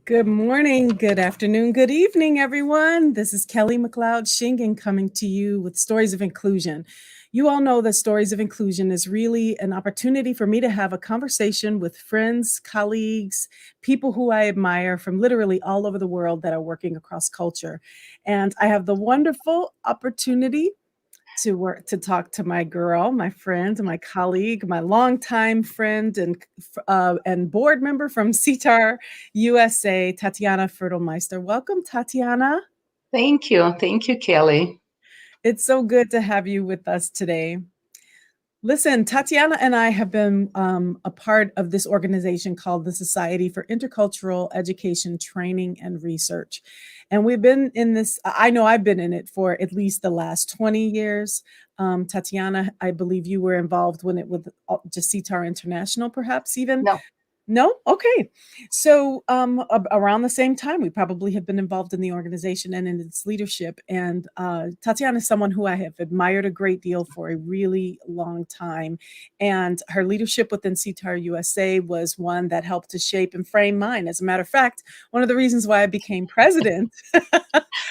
Good morning, good afternoon, good evening, everyone. This is Kelli McLoud-Schingen coming to you with Stories of Inclusion. You all know that Stories of Inclusion is really an opportunity for me to have a conversation with friends, colleagues, people who I admire from literally all over the world that are working across culture. And I have the wonderful opportunity to talk to my girl, my friend, my colleague, my longtime friend and board member from CTAR USA, Tatyana Fertelmester. Welcome, Tatyana. Thank you, Kelli. It's so good to have you with us today. Listen, Tatyana and I have been a part of this organization called the Society for Intercultural Education, Training, and Research. And we've been in this, I know I've been in it for at least the last 20 years. Tatyana, I believe you were involved when it was just CTAR International, perhaps even? No? Okay. So around the same time, we probably have been involved in the organization and in its leadership. And Tatyana is someone who I have admired a great deal for a really long time. And her leadership within CTAR USA was one that helped to shape and frame mine. As a matter of fact, one of the reasons why I became president.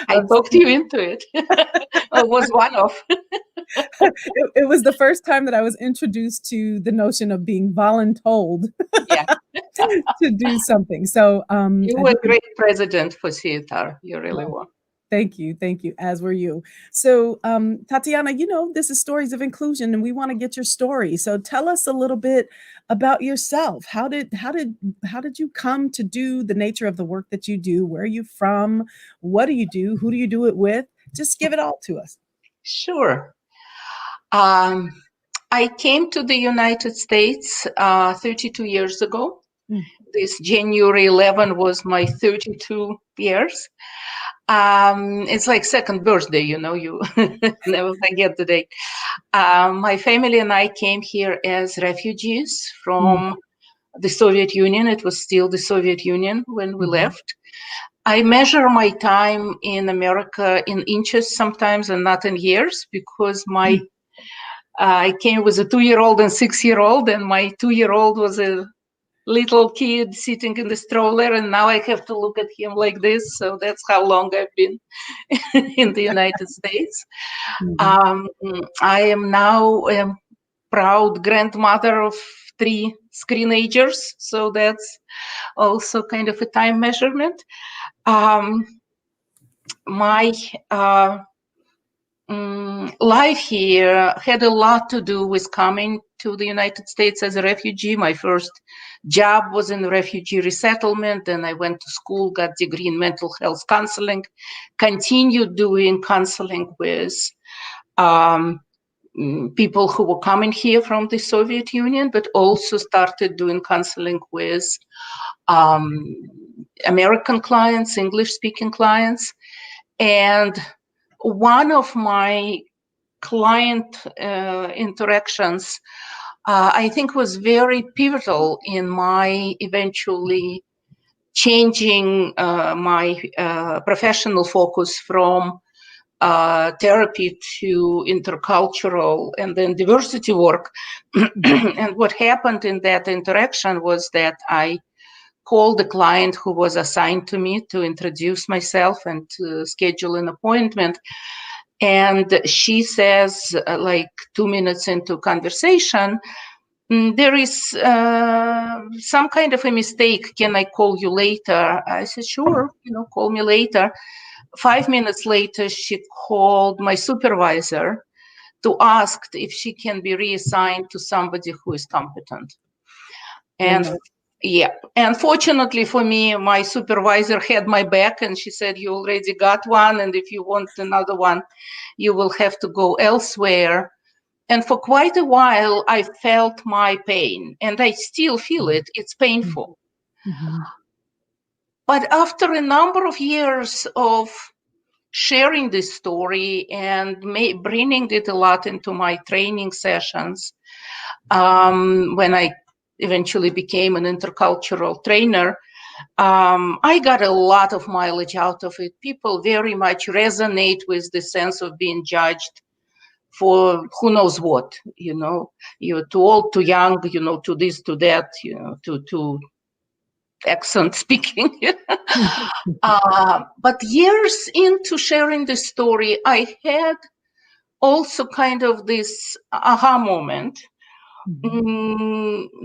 I talked you into it. I was one of. It was the first time that I was introduced to the notion of being voluntold to do something. So you were a great president for CTAR. You really were. Thank you, as were you. So Tatyana, you know, this is Stories of Inclusion, and we want to get your story. So tell us a little bit about yourself. How did you come to do the nature of the work that you do? Where are you from? What do you do? Who do you do it with? Just give it all to us. Sure. I came to the United States 32 years ago. This January 11 was my 32 years. It's like second birthday, you know, you never forget the date. My family and I came here as refugees from the Soviet Union. It was still the Soviet Union when we left. I measure my time in America in inches sometimes and not in years because I came with a 2-year-old and 6-year-old, and my 2-year-old was a little kid sitting in the stroller, and now I have to look at him like this. So that's how long I've been in the United States. I am now a proud grandmother of 3 screenagers, so that's also kind of a time measurement. My life here had a lot to do with coming to the United States as a refugee. My first job was in refugee resettlement, and I went to school, got a degree in mental health counseling, continued doing counseling with people who were coming here from the Soviet Union, but also started doing counseling with American clients, English-speaking clients. And one of my client interactions, I think, was very pivotal in my eventually changing my professional focus from therapy to intercultural and then diversity work. And what happened in that interaction was that I called the client who was assigned to me to introduce myself and to schedule an appointment. And she says, like 2 minutes into conversation, there is some kind of a mistake. Can I call you later? I said, sure, call me later. 5 minutes later, she called my supervisor to ask if she can be reassigned to somebody who is competent. And and fortunately for me, my supervisor had my back, and she said, you already got one, and if you want another one, you will have to go elsewhere. And for quite a while, I felt my pain, and I still feel it. It's painful. But after a number of years of sharing this story and bringing it a lot into my training sessions, when I eventually became an intercultural trainer, I got a lot of mileage out of it. People very much resonate with the sense of being judged for who knows what, you're too old, too young, to this, to that, to accent speaking. But years into sharing the story, I had also kind of this aha moment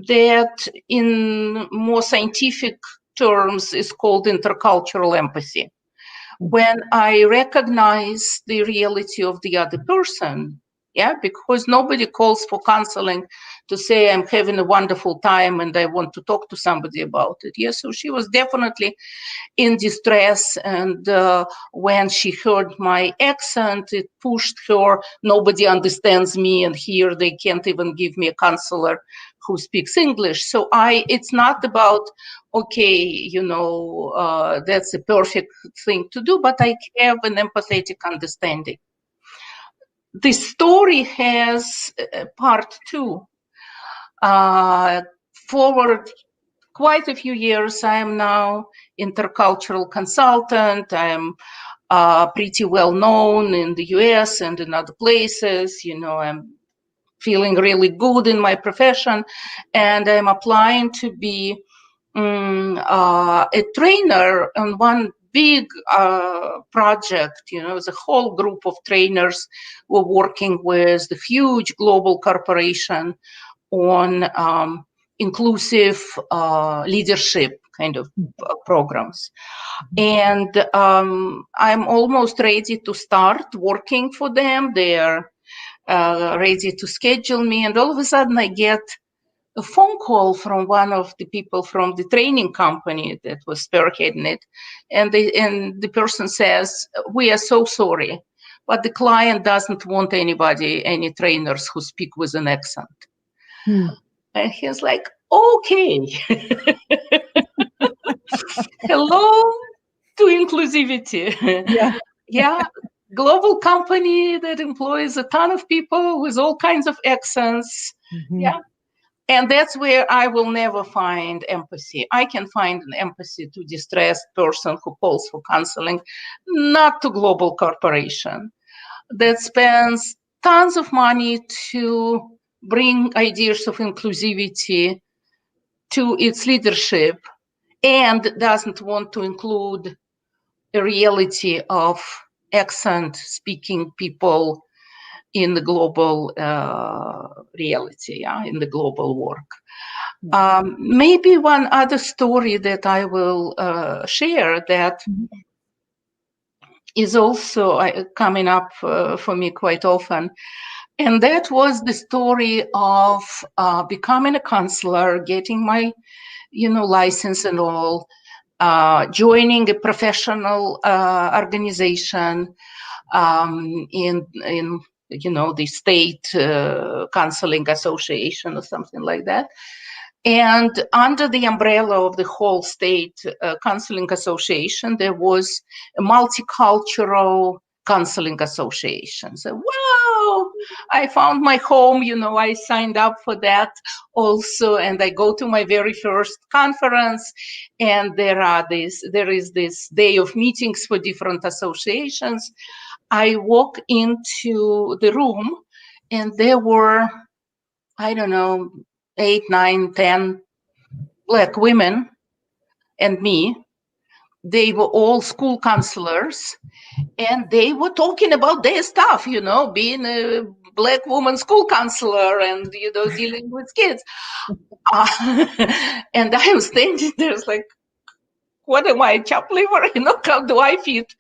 that in more scientific terms is called intercultural empathy. When I recognize the reality of the other person, yeah, because nobody calls for counseling to say I'm having a wonderful time and I want to talk to somebody about it. Yeah, so she was definitely in distress, and when she heard my accent, it pushed her. Nobody understands me, and here they can't even give me a counselor who speaks English. So it's not about, okay, you know, that's a perfect thing to do, but I have an empathetic understanding. The story has part two. Forward quite a few years, I am now intercultural consultant. I'm pretty well known in the US and in other places. You know, I'm feeling really good in my profession, and I'm applying to be a trainer on one big project. You know, the whole group of trainers were working with the huge global corporation on inclusive leadership kind of programs. And I'm almost ready to start working for them. They're ready to schedule me. And all of a sudden I get a phone call from one of the people from the training company that was spearheading it. And the person says, we are so sorry, but the client doesn't want any trainers who speak with an accent. And he's like, okay. Hello to inclusivity. Yeah, global company that employs a ton of people with all kinds of accents. Yeah. And that's where I will never find empathy. I can find an empathy to distressed person who calls for counseling, not to global corporation that spends tons of money to bring ideas of inclusivity to its leadership and doesn't want to include a reality of accent speaking people in the global reality, yeah, in the global work. Maybe one other story that I will share that is also coming up for me quite often. And that was the story of becoming a counselor, getting my, license and all, joining a professional organization in the state counseling association or something like that. And under the umbrella of the whole state counseling association, there was a multicultural counseling association. So, wow, I found my home, I signed up for that also. And I go to my very first conference, and there is this day of meetings for different associations. I walk into the room, and there were, I don't know, 8, 9, 10 Black women and me. They were all school counselors, and they were talking about their stuff, being a Black woman school counselor and, dealing with kids. And I am standing there like, what am I, chopped liver? How do I fit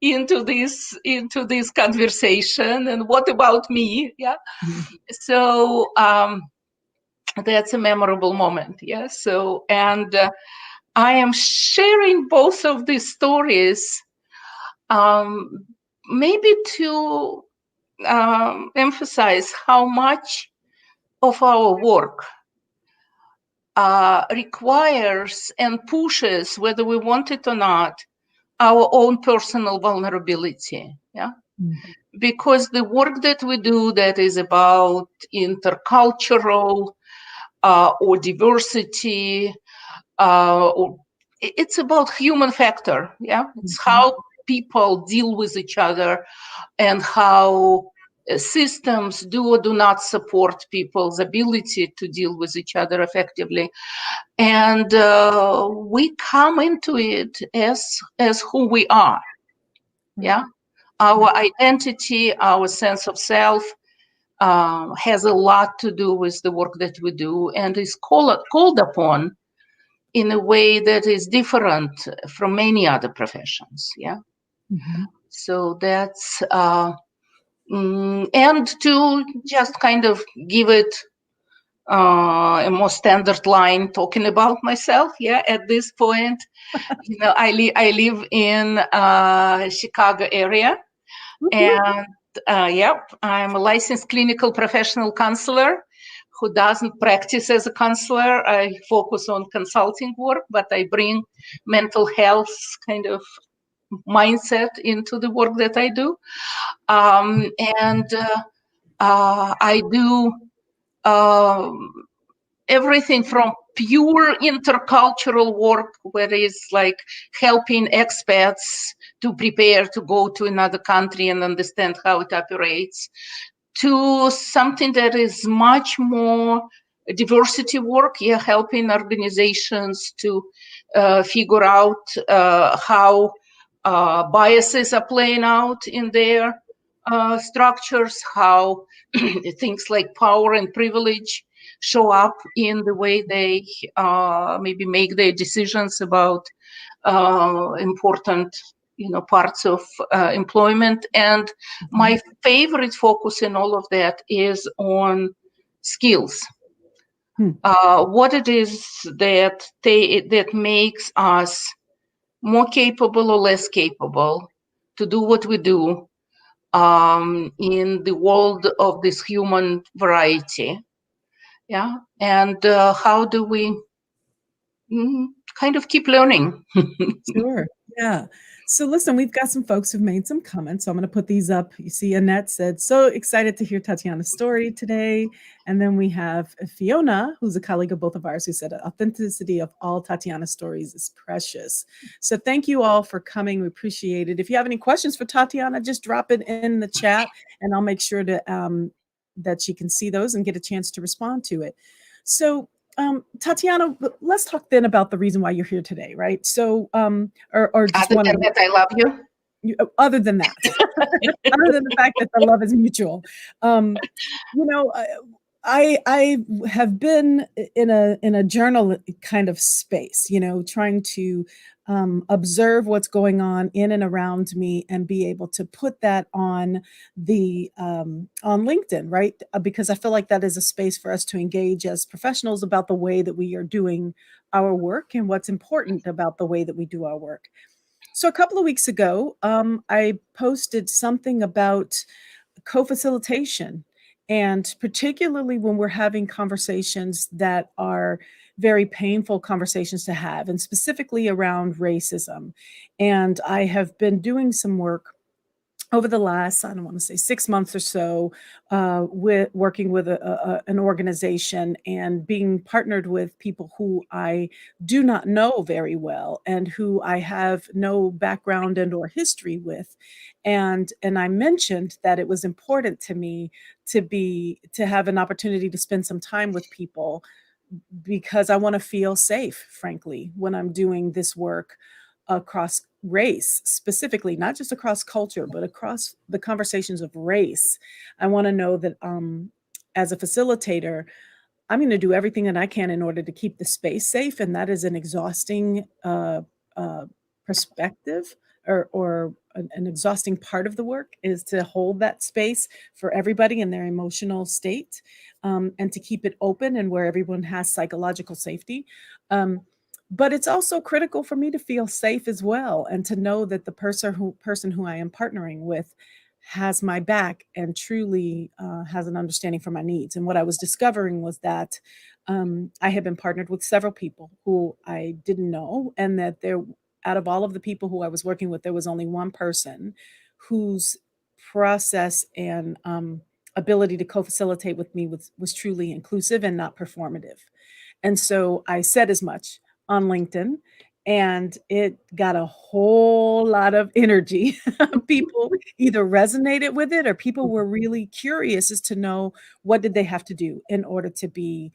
into this conversation? And what about me? Yeah. So that's a memorable moment. Yeah. So, and I am sharing both of these stories maybe to emphasize how much of our work requires and pushes, whether we want it or not, our own personal vulnerability. Yeah. Because the work that we do that is about intercultural or diversity, or it's about human factor. Yeah. It's how people deal with each other and how systems do or do not support people's ability to deal with each other effectively. And we come into it as who we are. Yeah. Our identity, our sense of self has a lot to do with the work that we do, and is called upon in a way that is different from many other professions. Yeah. Mm-hmm. So that's and to just kind of give it a more standard line talking about myself. Yeah, at this point, I live in Chicago area, and yep, I'm a licensed clinical professional counselor who doesn't practice as a counselor. I focus on consulting work, but I bring mental health kind of mindset into the work that I do. And I do everything from pure intercultural work, where it's like helping expats to prepare to go to another country and understand how it operates, to something that is much more diversity work, helping organizations to figure out how biases are playing out in their structures, how things like power and privilege show up in the way they maybe make their decisions about important parts of employment. And my favorite focus in all of that is on skills. What it is that makes us more capable or less capable to do what we do in the world of this human variety. Yeah. And how do we kind of keep learning? Sure. Yeah. So listen, we've got some folks who've made some comments. So I'm going to put these up. You see, Annette said, so excited to hear Tatyana's story today. And then we have Fiona, who's a colleague of both of ours, who said, authenticity of all Tatyana's stories is precious. So thank you all for coming. We appreciate it. If you have any questions for Tatyana, just drop it in the chat and I'll make sure to, that she can see those and get a chance to respond to it. So Tatyana, let's talk then about the reason why you're here today, right? So, or just other than that, I love you. Other than that, other than the fact that the love is mutual, I have been in a journal kind of space, trying to observe what's going on in and around me and be able to put that on the on LinkedIn, right? Because I feel like that is a space for us to engage as professionals about the way that we are doing our work and what's important about the way that we do our work. So a couple of weeks ago, I posted something about co-facilitation, and particularly when we're having conversations that are very painful conversations to have, and specifically around racism. And I have been doing some work over the last, I don't want to say 6 months or so, with working with an organization and being partnered with people who I do not know very well and who I have no background and or history with. And I mentioned that it was important to me to have an opportunity to spend some time with people because I want to feel safe, frankly, when I'm doing this work across race, specifically, not just across culture, but across the conversations of race. I want to know that as a facilitator, I'm going to do everything that I can in order to keep the space safe. And that is an exhausting perspective or an exhausting part of the work, is to hold that space for everybody in their emotional state, and to keep it open and where everyone has psychological safety. But it's also critical for me to feel safe as well, and to know that the person who I am partnering with has my back and truly has an understanding for my needs. And what I was discovering was that I had been partnered with several people who I didn't know, and that out of all of the people who I was working with, there was only one person whose process and ability to co-facilitate with me was truly inclusive and not performative. And so I said as much on LinkedIn, and it got a whole lot of energy. People either resonated with it, or people were really curious as to know what did they have to do in order to be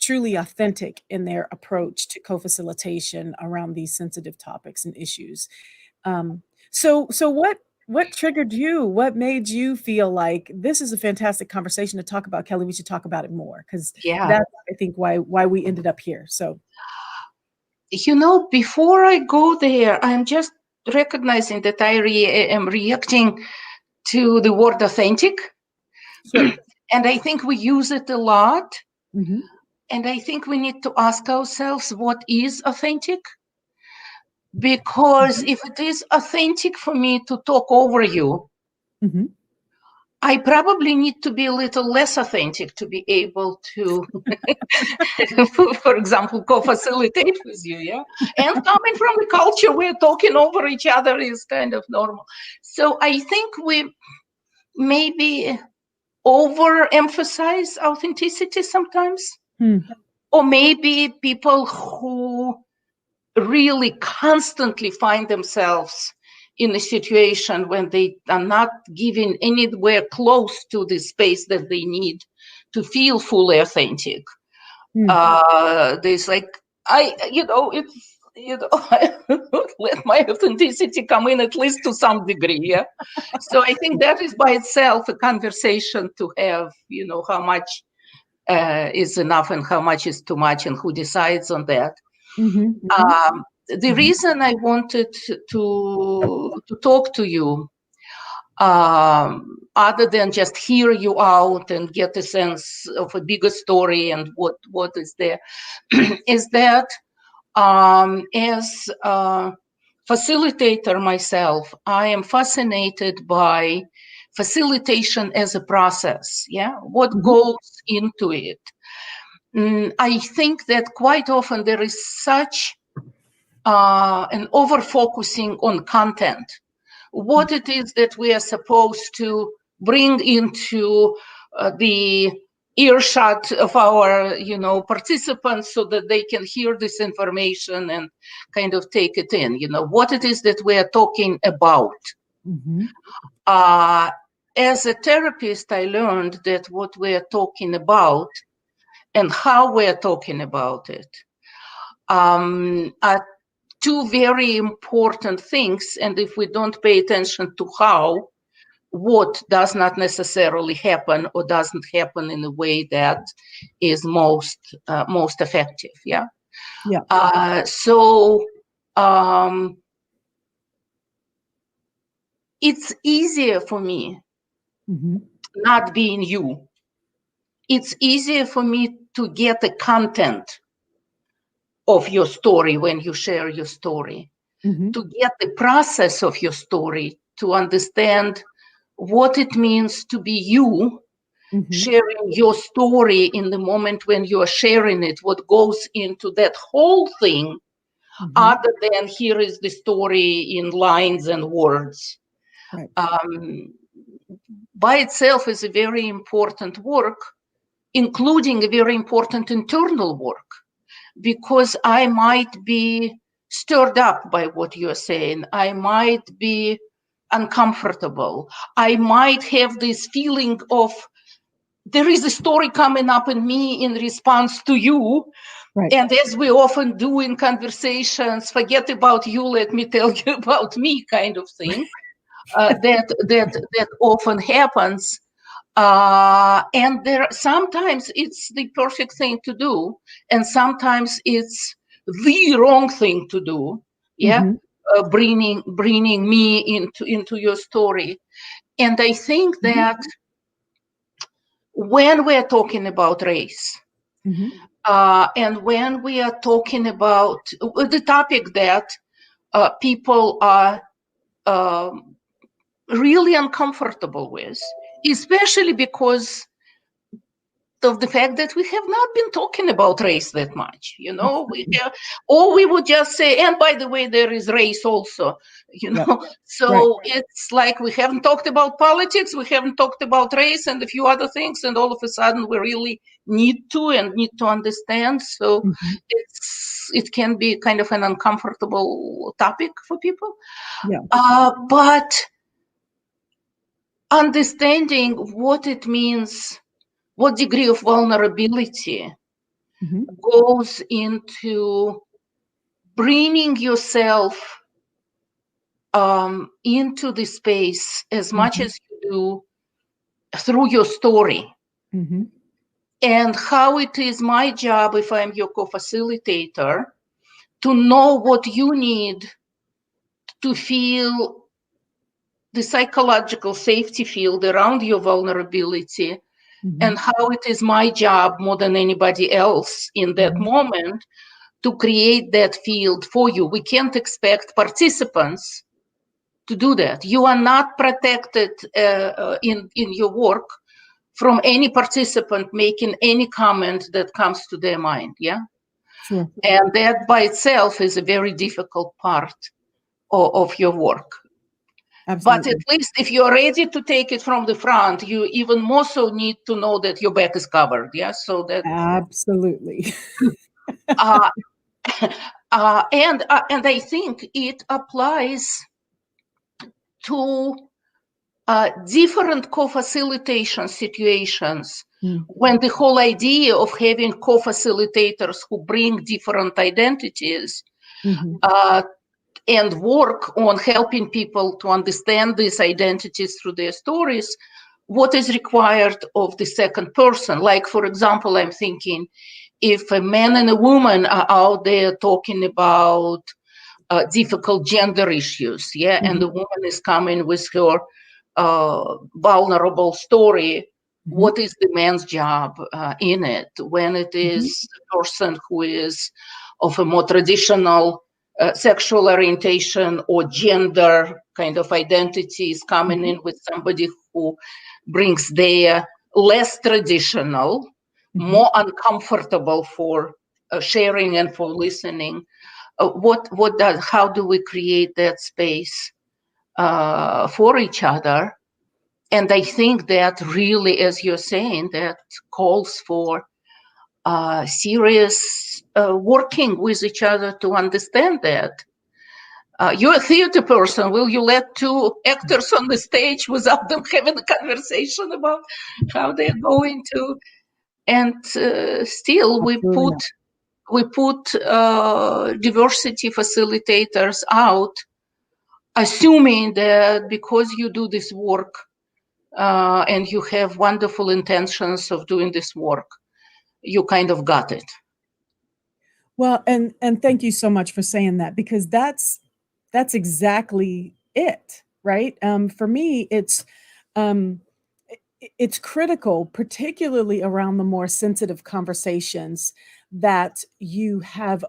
truly authentic in their approach to co-facilitation around these sensitive topics and issues. So what triggered you? What made you feel like this is a fantastic conversation to talk about, Kelli? We should talk about it more, because that's, I think, why we ended up here. So, before I go there, I'm just recognizing that I am reacting to the word authentic. Sure. And I think we use it a lot. Mm-hmm. And I think we need to ask ourselves, what is authentic? Because if it is authentic for me to talk over you, mm-hmm. I probably need to be a little less authentic to be able to, for example, co-facilitate with you, yeah? And coming from a culture where talking over each other is kind of normal. So I think we maybe overemphasize authenticity sometimes. Or maybe people who really constantly find themselves in a situation when they are not given anywhere close to the space that they need to feel fully authentic. There's like, let my authenticity come in at least to some degree, yeah? So I think that is by itself a conversation to have, how much is enough and how much is too much, and who decides on that. The reason I wanted to talk to you, other than just hear you out and get a sense of a bigger story and what is there, is that as a facilitator myself, I am fascinated by facilitation as a process, yeah? What goes into it. I think that quite often there is such an over-focusing on content, what it is that we are supposed to bring into the earshot of our, participants so that they can hear this information and kind of take it in, what it is that we are talking about. As a therapist, I learned that what we are talking about and how we are talking about it are two very important things. And if we don't pay attention to how, what does not necessarily happen or doesn't happen in a way that is most effective. Yeah. Yeah. It's easier for me not being you. It's easier for me to get the content of your story when you share your story, to get the process of your story, to understand what it means to be you, sharing your story in the moment when you are sharing it, what goes into that whole thing, other than here is the story in lines and words. Right. By itself is a very important work, including a very important internal work, because I might be stirred up by what you're saying. I might be uncomfortable. I might have this feeling of there is a story coming up in me in response to you. Right. And as we often do in conversations, forget about you, let me tell you about me kind of thing. That often happens. And there sometimes it's the perfect thing to do, and sometimes it's the wrong thing to do. Yeah, bringing me into your story. And I think that when we're talking about race, and when we are talking about the topic that people are really uncomfortable with, especially because of the fact that we have not been talking about race that much, or we would just say, and by the way, there is race also, so it's like we haven't talked about politics, we haven't talked about race and a few other things, and all of a sudden we really need to understand. So it's it can be kind of an uncomfortable topic for people. Yeah. But understanding what it means, what degree of vulnerability goes into bringing yourself into the space as much as you do through your story. And how it is my job, if I'm your co-facilitator, to know what you need to feel the psychological safety field around your vulnerability, and how it is my job more than anybody else in that moment to create that field for you. We can't expect participants to do that. You are not protected in your work from any participant making any comment that comes to their mind, yeah? Sure. And that by itself is a very difficult part of your work. Absolutely. But at least if you're ready to take it from the front, you even more so need to know that your back is covered, yeah? So that... Absolutely. And I think it applies to different co-facilitation situations, when the whole idea of having co-facilitators who bring different identities and work on helping people to understand these identities through their stories, what is required of the second person. Like, for example, I'm thinking, if a man and a woman are out there talking about difficult gender issues, yeah, and the woman is coming with her vulnerable story, what is the man's job in it? When it is a person who is of a more traditional sexual orientation or gender kind of identities coming in with somebody who brings their less traditional, more uncomfortable for sharing and for listening. How do we create that space for each other? And I think that really, as you're saying, that calls for serious working with each other to understand that. You're a theater person. Will you let two actors on the stage without them having a conversation about how they're going to? And still, we put diversity facilitators out, assuming that because you do this work and you have wonderful intentions of doing this work, you kind of got it. Well, and thank you so much for saying that, because that's exactly it, right? For me, it's critical, particularly around the more sensitive conversations, that you have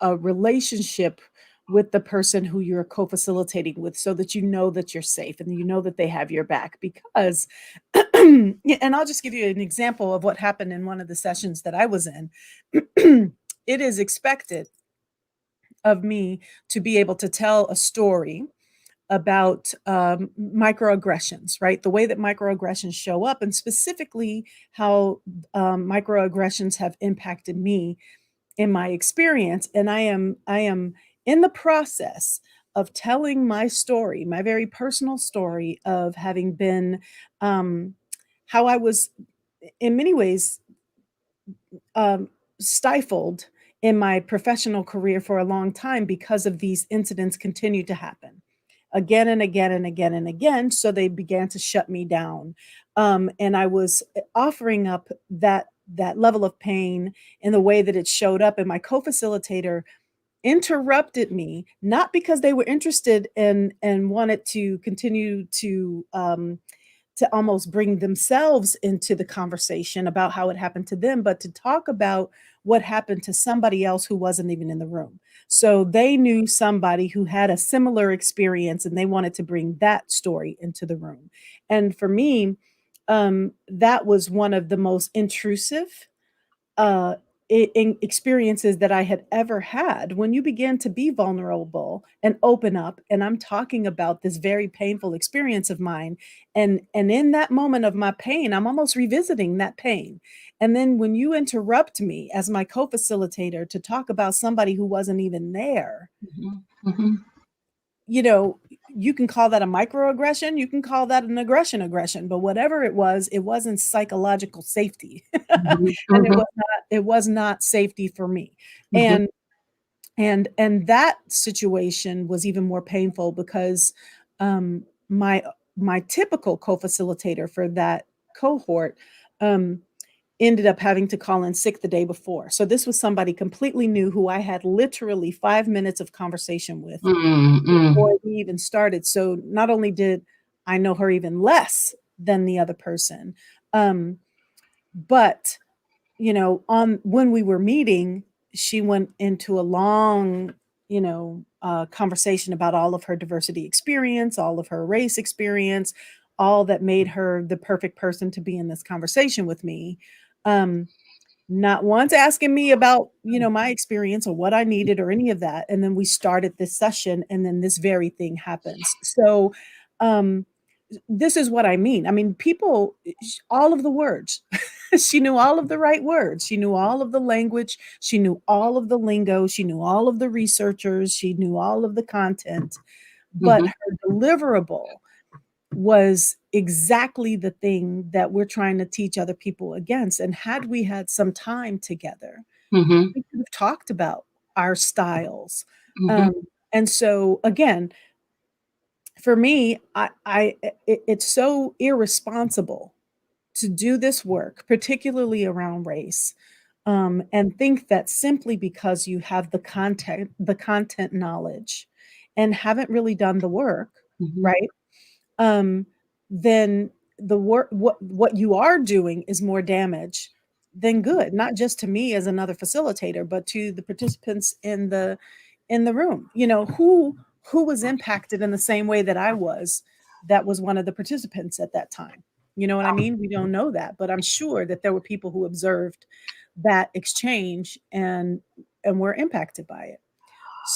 a relationship with the person who you're co-facilitating with, so that you know that you're safe and you know that they have your back. Because, and I'll just give you an example of what happened in one of the sessions that I was in. It is expected of me to be able to tell a story about microaggressions, right? The way that microaggressions show up, and specifically how microaggressions have impacted me in my experience. And I am in the process of telling my story, my very personal story of having been, how I was in many ways stifled in my professional career for a long time because of these incidents continued to happen again and again and again and again. So they began to shut me down. And I was offering up that level of pain in the way that it showed up. And my co-facilitator interrupted me, not because they were interested in and wanted to continue to almost bring themselves into the conversation about how it happened to them, but to talk about what happened to somebody else who wasn't even in the room. So they knew somebody who had a similar experience, and they wanted to bring that story into the room. And for me, that was one of the most intrusive in experiences that I had ever had. When you begin to be vulnerable and open up, and I'm talking about this very painful experience of mine, and in that moment of my pain, I'm almost revisiting that pain. And then when you interrupt me as my co-facilitator to talk about somebody who wasn't even there, you know, you can call that a microaggression, you can call that an aggression, but whatever it wasn't psychological safety. And it was not safety for me. And that situation was even more painful because my typical co-facilitator for that cohort ended up having to call in sick the day before. So this was somebody completely new who I had literally 5 minutes of conversation with before we even started. So not only did I know her even less than the other person, but you know, when we were meeting, she went into a long, conversation about all of her diversity experience, all of her race experience, all that made her the perfect person to be in this conversation with me. Not once asking me about, my experience or what I needed or any of that. And then we started this session, and then this very thing happens. So, this is what I mean. I mean, people, all of the words, she knew all of the right words. She knew all of the language. She knew all of the lingo. She knew all of the researchers. She knew all of the content, but her deliverable was exactly the thing that we're trying to teach other people against. And had we had some time together, we could have talked about our styles. And so again, for me, it's so irresponsible to do this work, particularly around race, and think that simply because you have the content knowledge and haven't really done the work, right? Then the work, what you are doing is more damage than good, not just to me as another facilitator, but to the participants in the room. Who was impacted in the same way that I was, that was one of the participants at that time. You know what I mean? We don't know that, but I'm sure that there were people who observed that exchange and were impacted by it.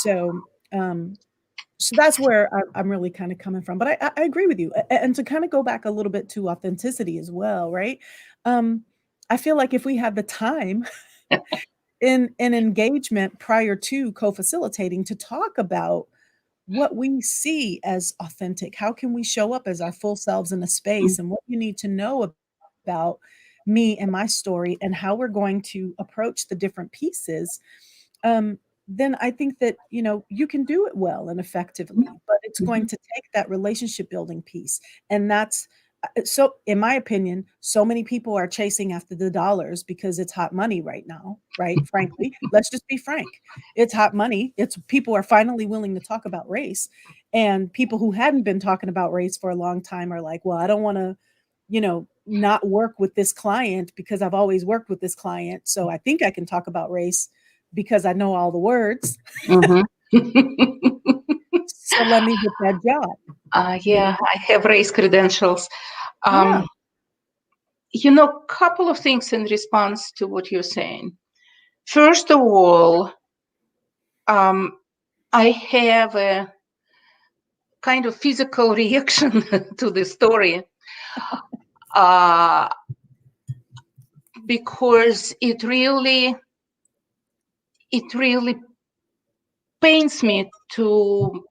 So, so that's where I'm really kind of coming from. But I agree with you. And to kind of go back a little bit to authenticity as well, right? I feel like if we had the time in engagement prior to co-facilitating to talk about what we see as authentic, how can we show up as our full selves in a space, and what you need to know about me and my story and how we're going to approach the different pieces, then I think that, you can do it well and effectively, but it's going to take that relationship building piece. And that's, so in my opinion, so many people are chasing after the dollars because it's hot money right now, right? Frankly, let's just be frank. It's hot money. It's people are finally willing to talk about race, and people who hadn't been talking about race for a long time are like, well, I don't want to, not work with this client because I've always worked with this client. So I think I can talk about race because I know all the words. So let me get that job. Yeah, I have race credentials. Yeah. Couple of things in response to what you're saying. First of all, I have a kind of physical reaction to the story because it really pains me to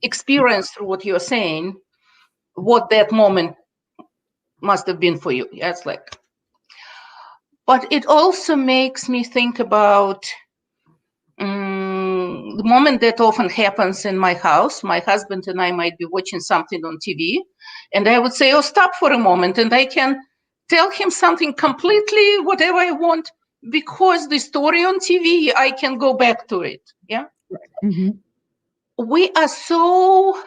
experience through what you're saying, what that moment must have been for you. Yes, but it also makes me think about the moment that often happens in my house. My husband and I might be watching something on TV, and I would say, oh, stop for a moment, and I can tell him something completely whatever I want, because the story on TV, I can go back to it. Yeah. We are so,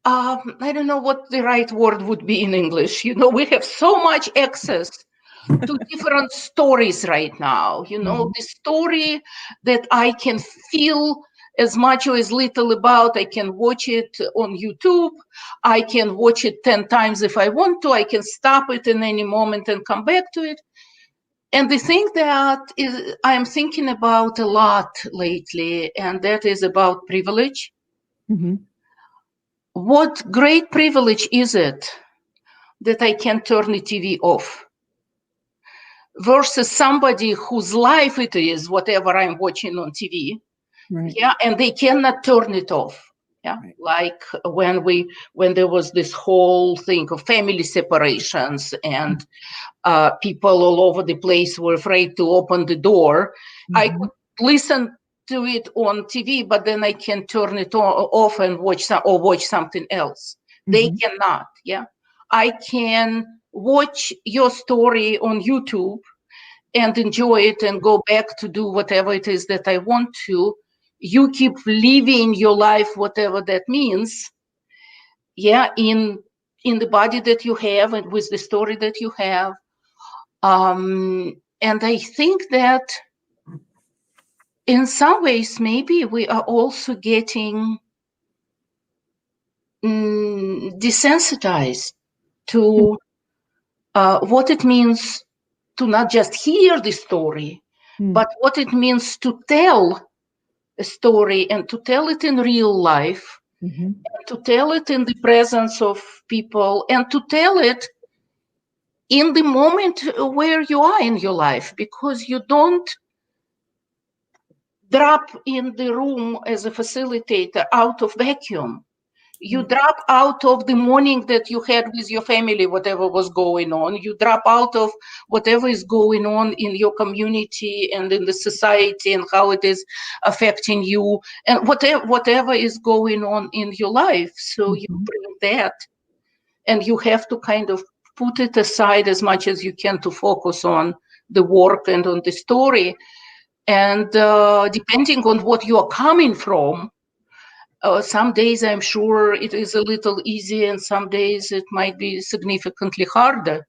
I don't know what the right word would be in English. We have so much access to different stories right now. The story that I can feel as much or as little about, I can watch it on YouTube. I can watch it 10 times if I want to. I can stop it in any moment and come back to it. And the thing that I'm thinking about a lot lately, and that is about privilege. Mm-hmm. What great privilege is it that I can turn the TV off versus somebody whose life it is, whatever I'm watching on TV, Right. yeah, and they cannot turn it off. Yeah, Right. like when there was this whole thing of family separations and people all over the place were afraid to open the door. I Mm-hmm. could listen to it on TV, but then I can turn it off and watch something else. They Mm-hmm. cannot. Yeah, I can watch your story on YouTube and enjoy it and go back to do whatever it is that I want to. You keep living your life, whatever that means. Yeah, in the body that you have and with the story that you have. And I think that in some ways, maybe we are also getting desensitized to what it means to not just hear the story, but what it means to tell a story and to tell it in real life, Mm-hmm. and to tell it in the presence of people, and to tell it in the moment where you are in your life, because you don't drop in the room as a facilitator out of vacuum. You drop out of the morning that you had with your family, whatever was going on. You drop out of whatever is going on in your community and in the society and how it is affecting you and whatever is going on in your life. So you bring that and you have to kind of put it aside as much as you can to focus on the work and on the story. And depending on what you are coming from, some days I'm sure it is a little easy, and some days it might be significantly harder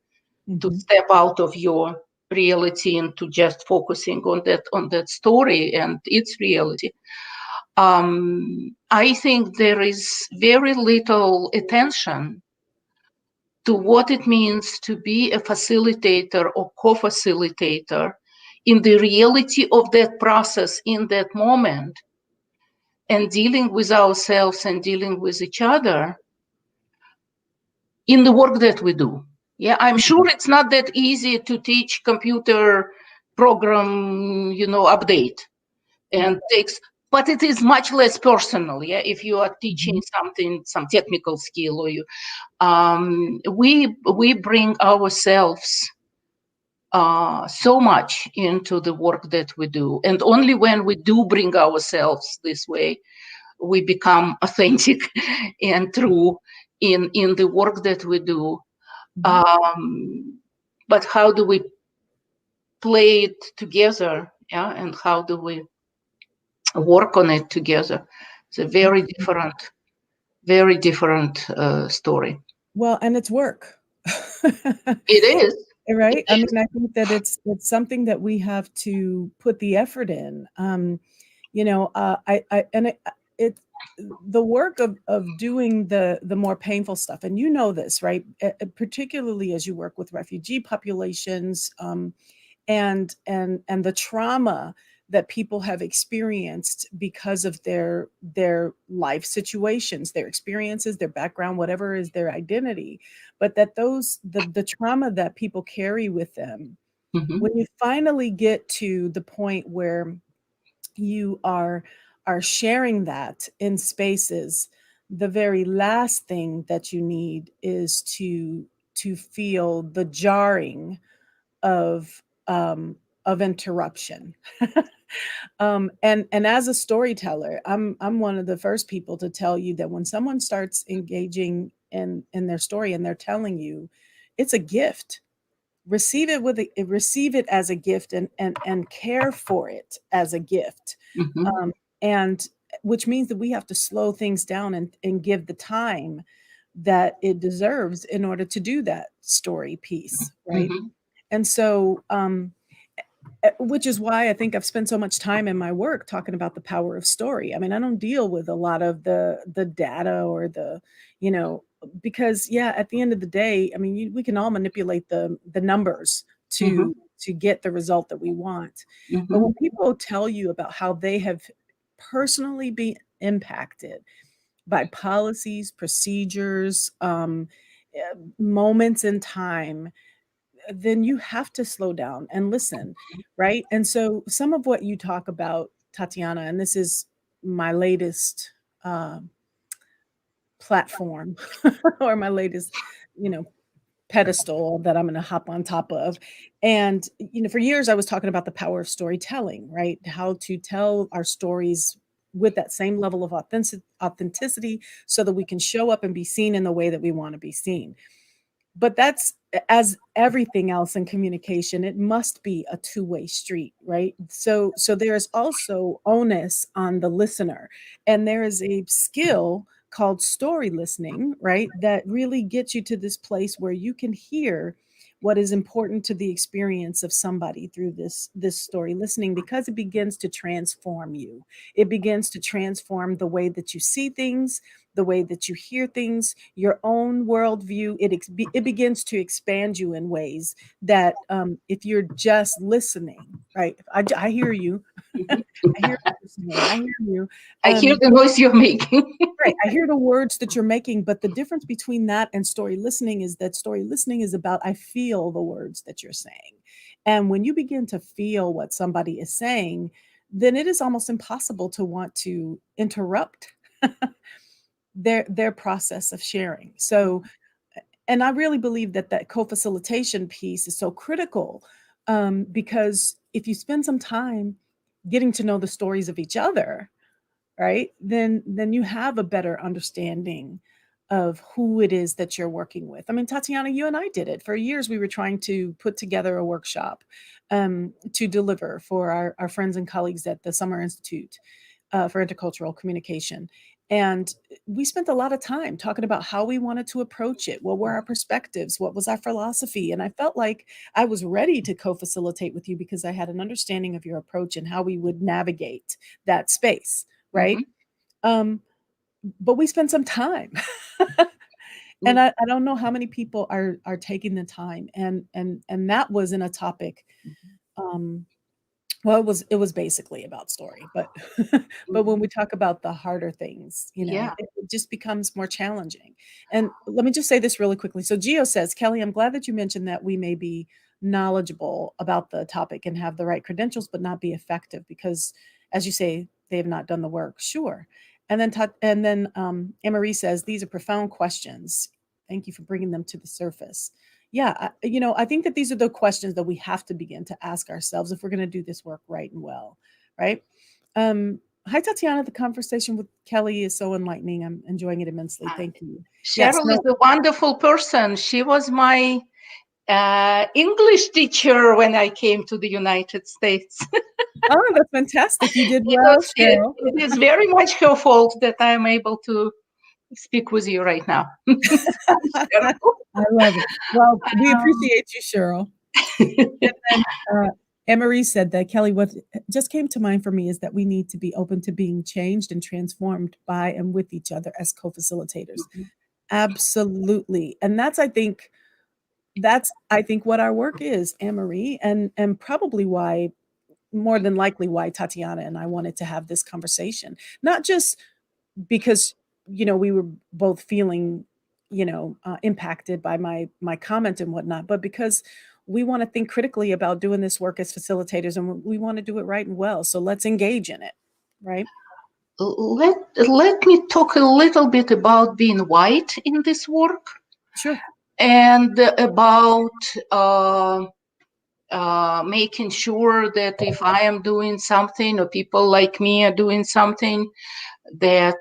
to step out of your reality and to just focusing on that story and its reality. I think there is very little attention to what it means to be a facilitator or co-facilitator in the reality of that process in that moment, and dealing with ourselves and dealing with each other in the work that we do. Yeah, I'm sure it's not that easy to teach computer program, update and takes, but it is much less personal. Yeah, if you are teaching something, some technical skill, or you, we bring ourselves so much into the work that we do, and only when we do bring ourselves this way, we become authentic and true in the work that we do. But how do we play it together? Yeah, and how do we work on it together? It's a very different story. Well, and it's work. It is. Right? I mean, I think that it's something that we have to put the effort in. It the work of doing the more painful stuff, and you know this, right? Particularly as you work with refugee populations, and the trauma that people have experienced because of their life situations, their experiences, their background, whatever is their identity, but that the trauma that people carry with them, when you finally get to the point where you are sharing that in spaces, the very last thing that you need is to feel the jarring of interruption. And as a storyteller, I'm one of the first people to tell you that when someone starts engaging in their story and they're telling you, it's a gift. Receive it as a gift, and care for it as a gift. And which means that we have to slow things down and give the time that it deserves in order to do that story piece, right? And so, which is why I think I've spent so much time in my work talking about the power of story. I mean, I don't deal with a lot of the data or because at the end of the day, I mean, we can all manipulate the numbers to to get the result that we want. Mm-hmm. But when people tell you about how they have personally been impacted by policies, procedures, moments in time, then you have to slow down and listen, right? And so some of what you talk about, Tatyana, and this is my latest platform or my latest, pedestal that I'm going to hop on top of. And, for years I was talking about the power of storytelling, right? How to tell our stories with that same level of authenticity so that we can show up and be seen in the way that we want to be seen. But that's, as everything else in communication, it must be a two-way street, right? So there's also onus on the listener, and there is a skill called story listening, right? That really gets you to this place where you can hear what is important to the experience of somebody through this story listening, because it begins to transform you. It begins to transform the way that you see things, the way that you hear things, your own worldview. It begins to expand you in ways that if you're just listening, right? I hear you. I hear you. I hear the noise you're making. Right. I hear the words that you're making, but the difference between that and story listening is that story listening is about, I feel the words that you're saying. And when you begin to feel what somebody is saying, then it is almost impossible to want to interrupt their process of sharing. So, and I really believe that co-facilitation piece is so critical, because if you spend some time getting to know the stories of each other, right, then you have a better understanding of who it is that you're working with. I mean, Tatyana, you and I did it. For years, we were trying to put together a workshop to deliver for our friends and colleagues at the Summer Institute for Intercultural Communication. And we spent a lot of time talking about how we wanted to approach it. What were our perspectives? What was our philosophy? And I felt like I was ready to co-facilitate with you because I had an understanding of your approach and how we would navigate that space, right? Mm-hmm. But we spent some time. And I don't know how many people are taking the time. And that was in a topic. Well, it was basically about story, but but when we talk about the harder things, it just becomes more challenging. And let me just say this really quickly. So Gio says, Kelly, I'm glad that you mentioned that we may be knowledgeable about the topic and have the right credentials, but not be effective because, as you say, they have not done the work. Sure. And then Anne-Marie says, these are profound questions. Thank you for bringing them to the surface. Yeah, I think that these are the questions that we have to begin to ask ourselves if we're going to do this work right and well, right? Hi, Tatyana. The conversation with Kelly is so enlightening. I'm enjoying it immensely. Thank you. Cheryl is a wonderful person. She was my English teacher when I came to the United States. Oh, that's fantastic. You did well, Cheryl. It is very much her fault that I'm able to speak with you right now. I love it. Well, we appreciate you, Cheryl. And then Anne-Marie said that, Kelly, what just came to mind for me is that we need to be open to being changed and transformed by and with each other as co-facilitators. Mm-hmm. Absolutely. And that's I think what our work is, Anne-Marie, and probably why, more than likely why Tatyana and I wanted to have this conversation. Not just because we were both feeling impacted by my comment and whatnot, but because we want to think critically about doing this work as facilitators, and we want to do it right and well. So let's engage in it, right? Let me talk a little bit about being white in this work. Sure. And about making sure that if I am doing something or people like me are doing something, that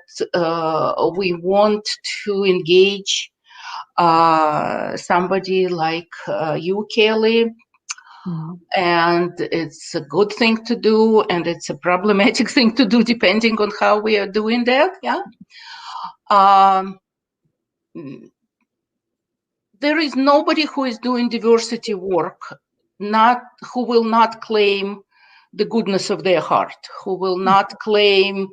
we want to engage somebody like you, Kelly. Mm-hmm. And it's a good thing to do, and it's a problematic thing to do, depending on how we are doing that. Yeah. There is nobody who is doing diversity work who will not claim the goodness of their heart, who will not claim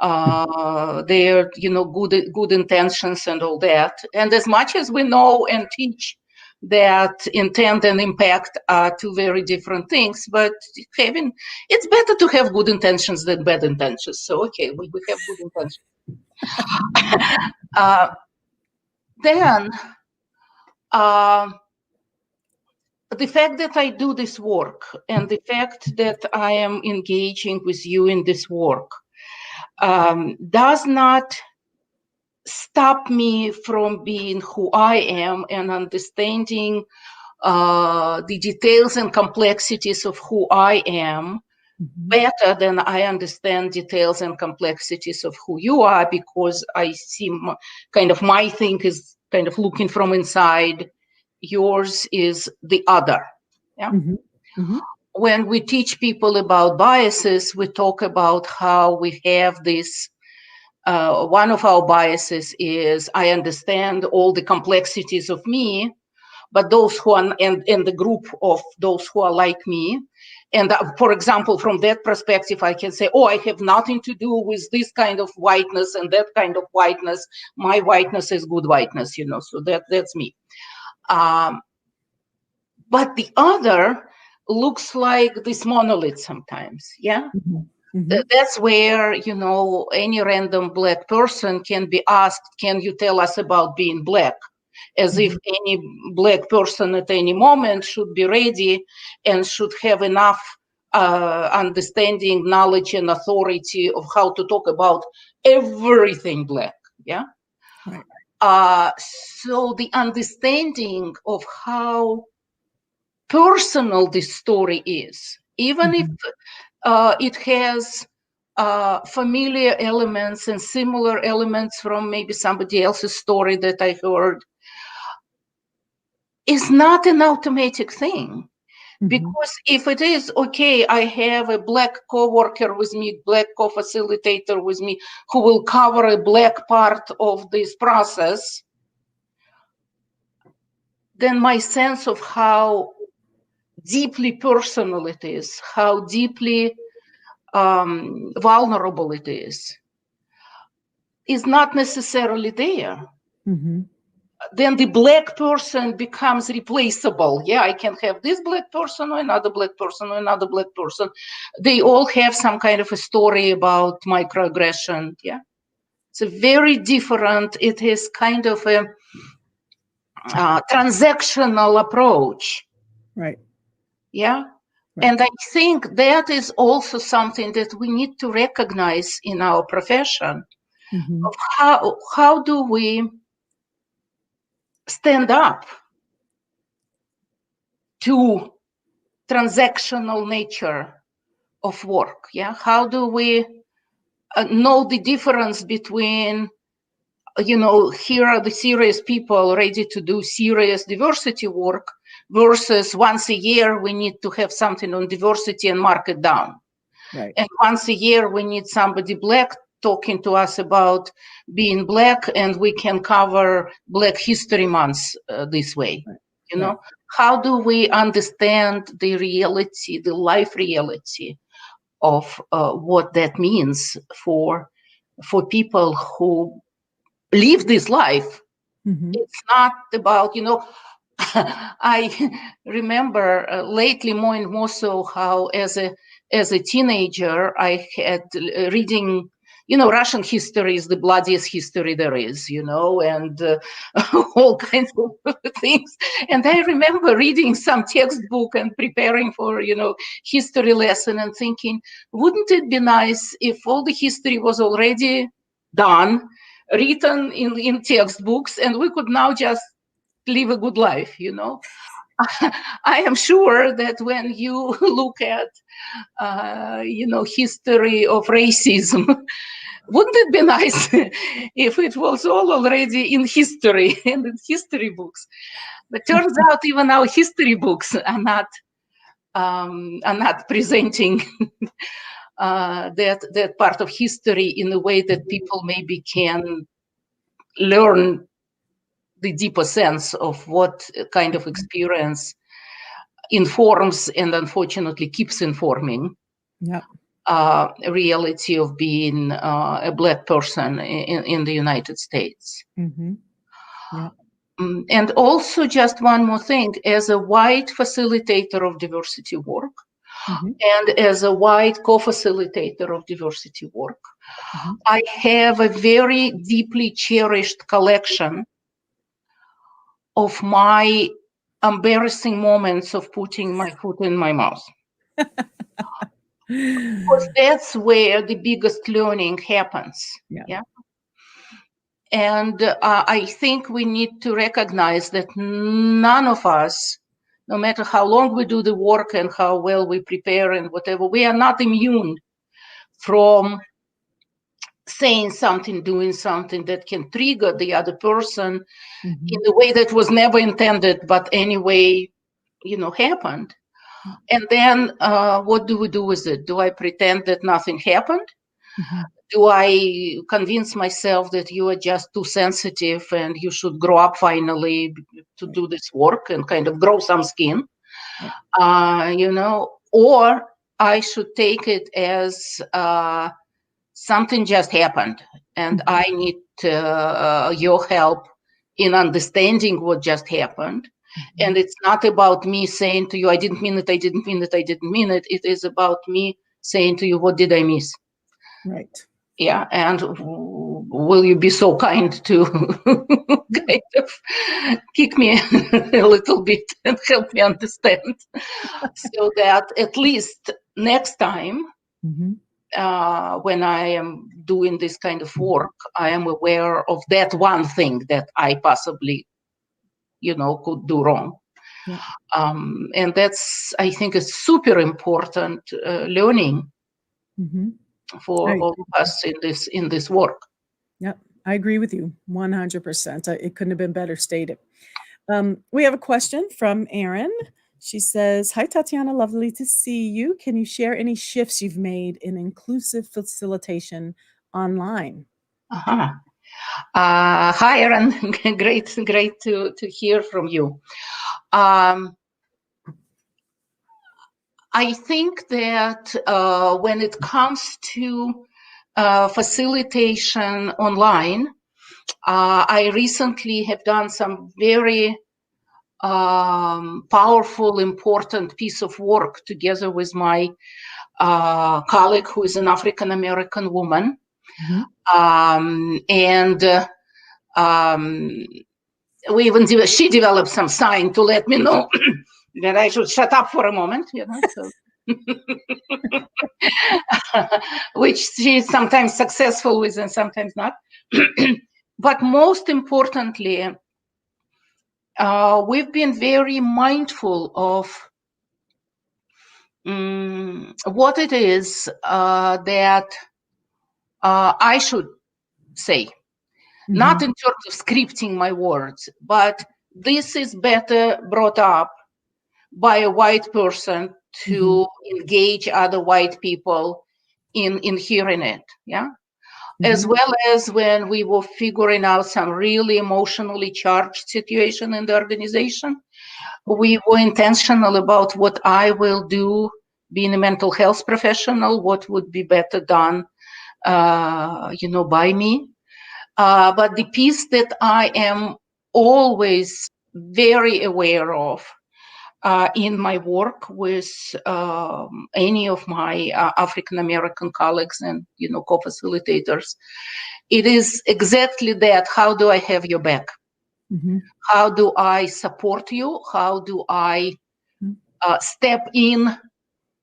their good intentions and all that. And as much as we know and teach that intent and impact are two very different things, but it's better to have good intentions than bad intentions. So, okay, we have good intentions. Then, the fact that I do this work and the fact that I am engaging with you in this work does not stop me from being who I am and understanding the details and complexities of who I am better than I understand details and complexities of who you are, because I see kind of my thing is kind of looking from inside. Yours is the other. Yeah. When we teach people about biases, we talk about how we have this. One of our biases is I understand all the complexities of me, but those who are in the group of those who are like me. And for example, from that perspective, I can say, oh, I have nothing to do with this kind of whiteness and that kind of whiteness. My whiteness is good whiteness, so that's me. But the other looks like this monolith sometimes, yeah? That's where, any random Black person can be asked, can you tell us about being Black? As if any Black person at any moment should be ready and should have enough understanding, knowledge, and authority of how to talk about everything Black, yeah? Right. So the understanding of how personal this story is, even if it has familiar elements and similar elements from maybe somebody else's story that I heard, is not an automatic thing. Because if it is, okay, I have a Black co-worker with me, Black co-facilitator with me, who will cover a Black part of this process, then my sense of how deeply personal it is, how deeply vulnerable it is not necessarily there. Then the Black person becomes replaceable. Yeah, I can have this Black person or another Black person or another Black person. They all have some kind of a story about microaggression. Yeah, it's a very different. It is kind of a transactional approach. Right. Yeah. And I think that is also something that we need to recognize in our profession. Of how do we stand up to transactional nature of work? Yeah, how do we know the difference between, here are the serious people ready to do serious diversity work versus once a year we need to have something on diversity and mark it down. Right. And once a year we need somebody Black talking to us about being Black, and we can cover Black History Month this way. Right. How do we understand the reality, the life reality of what that means for people who live this life? It's not about, I remember lately more and more so how as a teenager I had reading, Russian history is the bloodiest history there is, and all kinds of things. And I remember reading some textbook and preparing for, history lesson and thinking, wouldn't it be nice if all the history was already done, written in textbooks, and we could now just live a good life, I am sure that when you look at, history of racism, wouldn't it be nice if it was all already in history and in history books? But turns out even our history books are not presenting that part of history in a way that people maybe can learn the deeper sense of what kind of experience informs and unfortunately keeps informing reality of being a Black person in the United States. Yeah. And also just one more thing, as a white facilitator of diversity work, and as a white co-facilitator of diversity work, I have a very deeply cherished collection of my embarrassing moments of putting my foot in my mouth. Because that's where the biggest learning happens. Yeah. And I think we need to recognize that none of us, no matter how long we do the work and how well we prepare and whatever, we are not immune from saying something, doing something that can trigger the other person in a way that was never intended, but anyway, happened. And then what do we do with it? Do I pretend that nothing happened? Do I convince myself that you are just too sensitive and you should grow up finally to do this work and kind of grow some skin? Or I should take it as something just happened and I need your help in understanding what just happened. And it's not about me saying to you, I didn't mean it, I didn't mean it, I didn't mean it. It is about me saying to you, what did I miss? Right. Yeah, and will you be so kind to kind of kick me a little bit and help me understand so that at least next time when I am doing this kind of work, I am aware of that one thing that I possibly, could do wrong. Yeah. And that's, I think, a super important learning for all of us in this work. Yep, I agree with you 100%. It couldn't have been better stated. We have a question from Erin. She says, hi, Tatyana, lovely to see you. Can you share any shifts you've made in inclusive facilitation online? Hi, Erin. Great to hear from you. I think that when it comes to facilitation online, I recently have done some very powerful, important piece of work together with my colleague who is an African-American woman. She developed some sign to let me know that I should shut up for a moment, so. Which she is sometimes successful with and sometimes not. But most importantly, we've been very mindful of what it is that I should say. Not in terms of scripting my words, but this is better brought up by a white person to engage other white people in hearing it, as well as when we were figuring out some really emotionally charged situation in the organization, we were intentional about what I will do being a mental health professional, what would be better done, by me. But the piece that I am always very aware of in my work with any of my African-American colleagues and, co-facilitators, it is exactly that. How do I have your back? How do I support you? How do I step in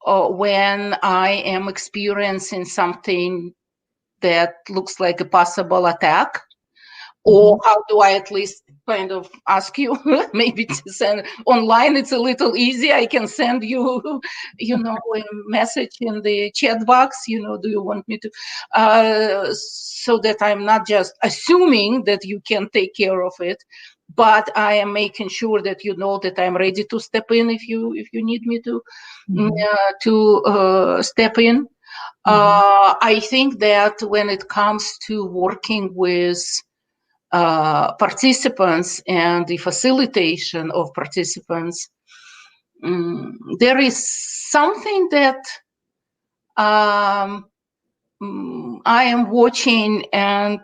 when I am experiencing something that looks like a possible attack? Or how do I at least kind of ask you, maybe to send online, it's a little easy. I can send you, a message in the chat box, do you want me to, so that I'm not just assuming that you can take care of it, but I am making sure that you know that I'm ready to step in if you need me to step in. I think that when it comes to working with participants and the facilitation of participants, there is something that I am watching, and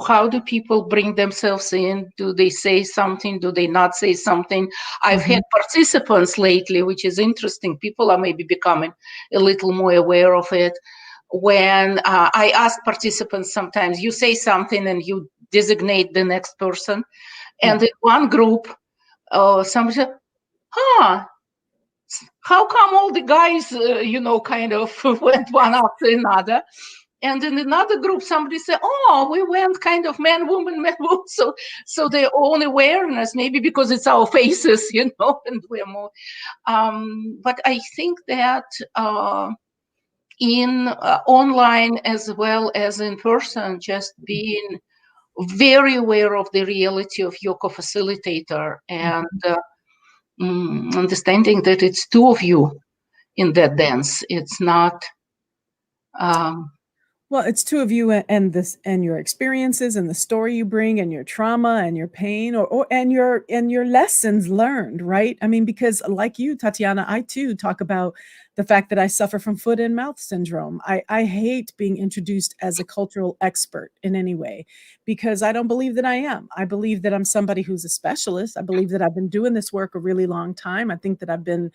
how do people bring themselves in? Do they say something? Do they not say something? I've had participants lately, which is interesting. People are maybe becoming a little more aware of it. When I ask participants, sometimes you say something and you designate the next person. And in one group, somebody said, huh, how come all the guys, kind of went one after another? And in another group, somebody said, oh, we went kind of man, woman, man, woman. So their own awareness, maybe because it's our faces, and we're more. But I think that in online as well as in person, just being very aware of the reality of your co-facilitator and understanding that it's two of you in that dance. It's not. Well, it's two of you and this and your experiences and the story you bring and your trauma and your pain and your lessons learned, right? I mean, because like you, Tatyana, I too talk about the fact that I suffer from foot and mouth syndrome. I hate being introduced as a cultural expert in any way because I don't believe that I am. I believe that I'm somebody who's a specialist. I believe that I've been doing this work a really long time. I think that I've been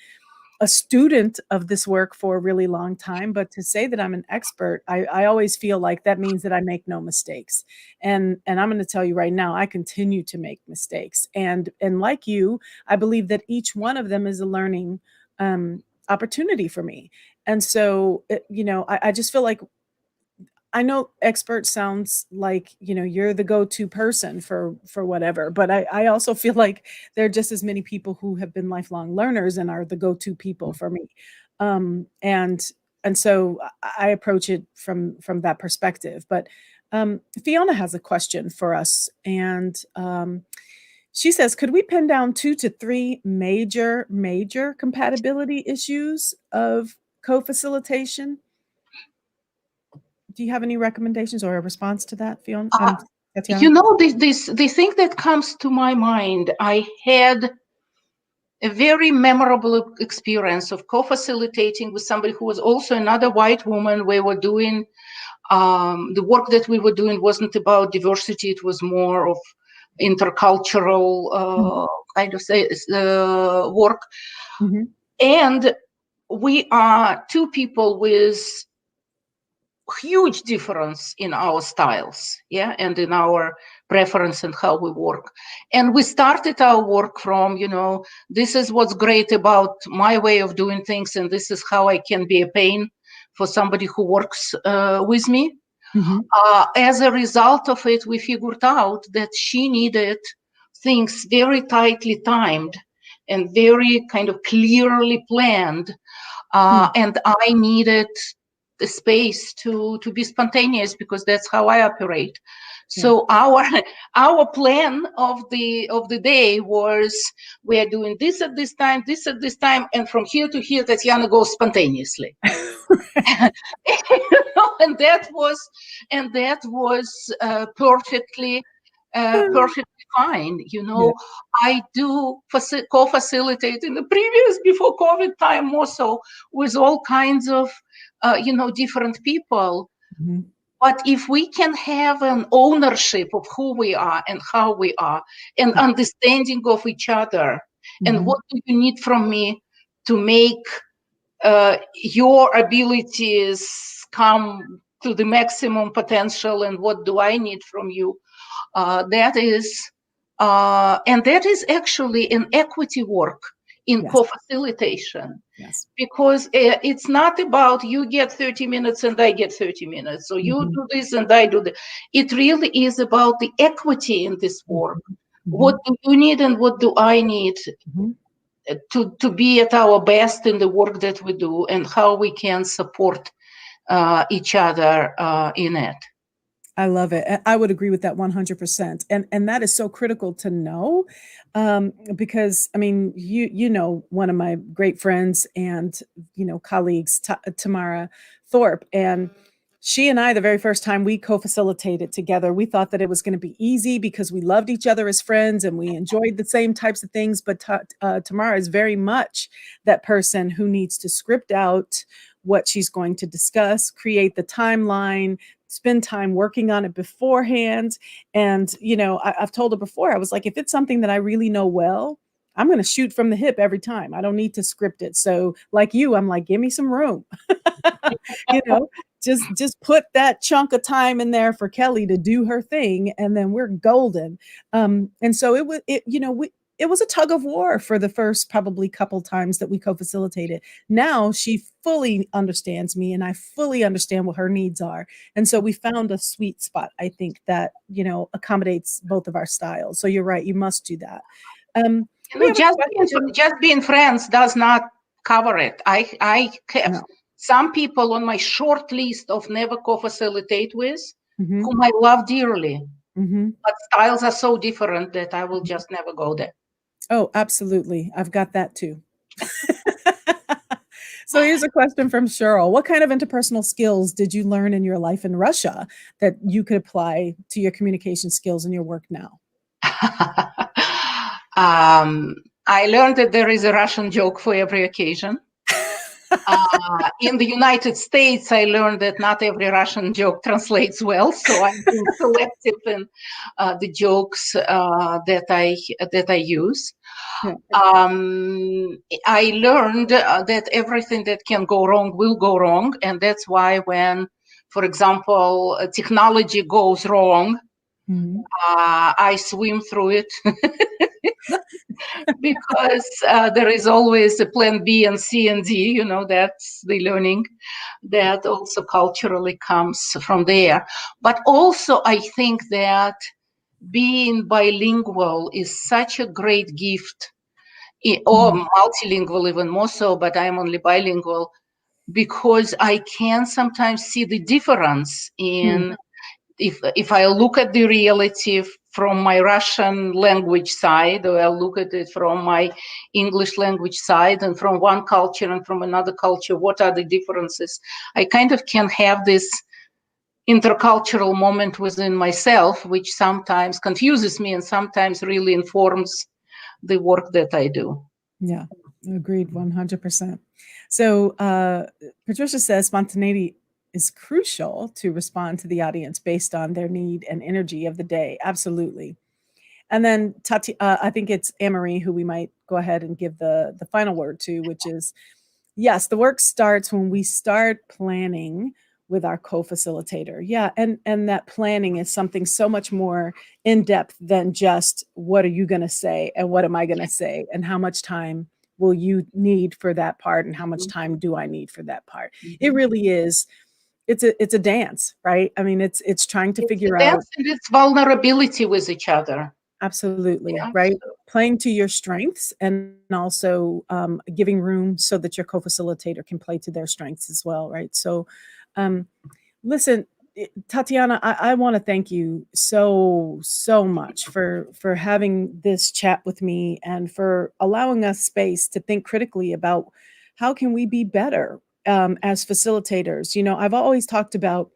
a student of this work for a really long time, but to say that I'm an expert, I always feel like that means that I make no mistakes. And I'm going to tell you right now, I continue to make mistakes. And like you, I believe that each one of them is a learning opportunity for me. And so, I just feel like I know expert sounds like, you're the go-to person for whatever, but I also feel like there are just as many people who have been lifelong learners and are the go-to people for me. And so I approach it from that perspective. But Fiona has a question for us, and she says, could we pin down 2 to 3 major compatibility issues of co-facilitation? Do you have any recommendations or a response to that, Fiona? The thing that comes to my mind, I had a very memorable experience of co-facilitating with somebody who was also another white woman. We were doing, the work that we were doing wasn't about diversity, it was more of intercultural kind of work. And we are two people with huge difference in our styles, and in our preference and how we work. And we started our work from, this is what's great about my way of doing things, and this is how I can be a pain for somebody who works with me. As a result of it, we figured out that she needed things very tightly timed and very kind of clearly planned. And I needed the space to be spontaneous because that's how I operate. So our plan of the day was, we are doing this at this time, and from here to here, Tatyana goes spontaneously. And that was perfectly fine. I do co-facilitate in the before COVID time more so with all kinds of different people. But if we can have an ownership of who we are and how we are, and understanding of each other, and what do you need from me to make your abilities come to the maximum potential, and what do I need from you? That is actually an equity work in co-facilitation. Because it's not about you get 30 minutes and I get 30 minutes. So you do this and I do that. It really is about the equity in this work. What do you need and what do I need to be at our best in the work that we do, and how we can support each other in it. I love it. I would agree with that 100%. And that is so critical to know, because I mean, one of my great friends and, colleagues, Tamara Thorpe, and she and I, the very first time we co-facilitated together, we thought that it was going to be easy because we loved each other as friends and we enjoyed the same types of things. But Tamara is very much that person who needs to script out what she's going to discuss, create the timeline, spend time working on it beforehand. And, I've told her before, I was like, if it's something that I really know well, I'm going to shoot from the hip every time. I don't need to script it. So like you, I'm like, give me some room, you know, just put that chunk of time in there for Kelli to do her thing. And then we're golden. And so it was a tug of war for the first probably couple times that we co-facilitated. Now she fully understands me and I fully understand what her needs are. And so we found a sweet spot, I think, that, accommodates both of our styles. So you're right, you must do that. Just being friends does not cover it. I have some people on my short list of never co-facilitate with, whom I love dearly. But styles are so different that I will just never go there. Oh, absolutely. I've got that too. So here's a question from Cheryl. What kind of interpersonal skills did you learn in your life in Russia that you could apply to your communication skills in your work now? I learned that there is a Russian joke for every occasion. In the United States, I learned that not every Russian joke translates well, so I'm being selective in the jokes that I use. I learned that everything that can go wrong will go wrong, and that's why when, for example, technology goes wrong, I swim through it. Because there is always a plan B and C and D, that's the learning that also culturally comes from there. But also I think that being bilingual is such a great gift, or multilingual even more so, but I'm only bilingual, because I can sometimes see the difference in if I look at the reality from my Russian language side, or I look at it from my English language side, and from one culture and from another culture, what are the differences? I kind of can have this intercultural moment within myself, which sometimes confuses me and sometimes really informs the work that I do. Yeah, agreed, 100%. So Patricia says spontaneity is crucial to respond to the audience based on their need and energy of the day. Absolutely. And then I think it's Anne-Marie who we might go ahead and give the final word to, which is, yes, the work starts when we start planning with our co-facilitator. Yeah, and that planning is something so much more in depth than just what are you going to say and what am I going to say and how much time will you need for that part and how much time do I need for that part. It really is. It's a dance, right? I mean, it's trying to figure out. Dance and it's vulnerability with each other. Absolutely, right? Playing to your strengths and also giving room so that your co-facilitator can play to their strengths as well, right? So listen, Tatyana, I want to thank you so much for having this chat with me and for allowing us space to think critically about how can we be better as facilitators. I've always talked about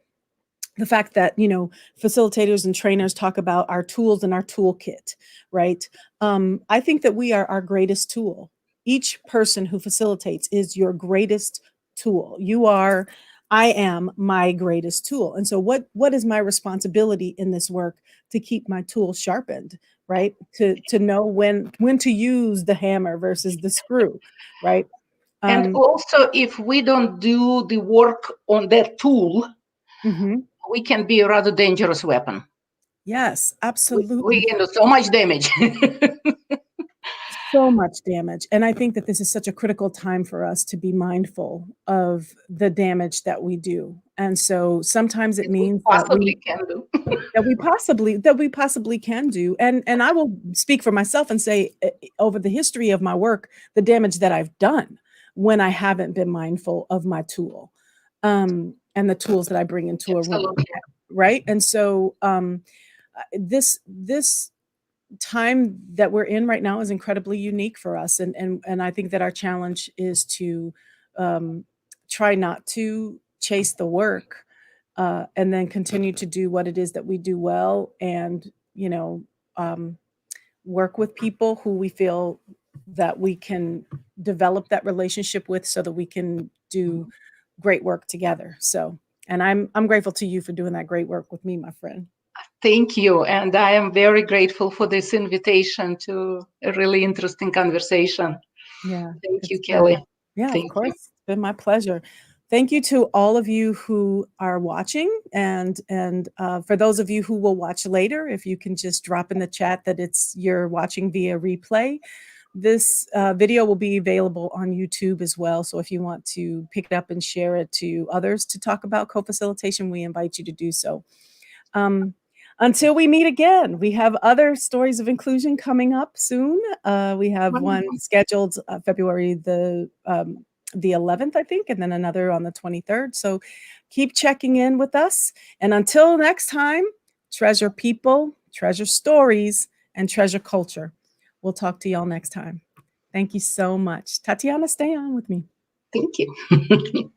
the fact that, facilitators and trainers talk about our tools and our toolkit, right? I think that we are our greatest tool. Each person who facilitates is your greatest tool. I am my greatest tool. And so what is my responsibility in this work to keep my tool sharpened, right? To know when to use the hammer versus the screw, right? And also, if we don't do the work on that tool, we can be a rather dangerous weapon. Yes, absolutely. We can do so much damage. So much damage. And I think that this is such a critical time for us to be mindful of the damage that we do. And so sometimes it means that we possibly can do. And I will speak for myself and say, over the history of my work, the damage that I've done when I haven't been mindful of my tool and the tools that I bring into a room, right? And so this time that we're in right now is incredibly unique for us, and I think that our challenge is to try not to chase the work and then continue to do what it is that we do well, and work with people who we feel that we can develop that relationship with so that we can do great work together. So, and I'm grateful to you for doing that great work with me, my friend. Thank you. And I am very grateful for this invitation to a really interesting conversation. Yeah. Thank you, Kelly. Yeah, Thank of course. you. It's been my pleasure. Thank you to all of you who are watching, and for those of you who will watch later, if you can just drop in the chat that you're watching via replay. This video will be available on YouTube as well. So if you want to pick it up and share it to others to talk about co-facilitation, we invite you to do so. Until we meet again, we have other stories of inclusion coming up soon. We have one scheduled February the 11th, I think, and then another on the 23rd. So keep checking in with us. And until next time, treasure people, treasure stories, and treasure culture. We'll talk to y'all next time. Thank you so much. Tatyana, stay on with me. Thank you.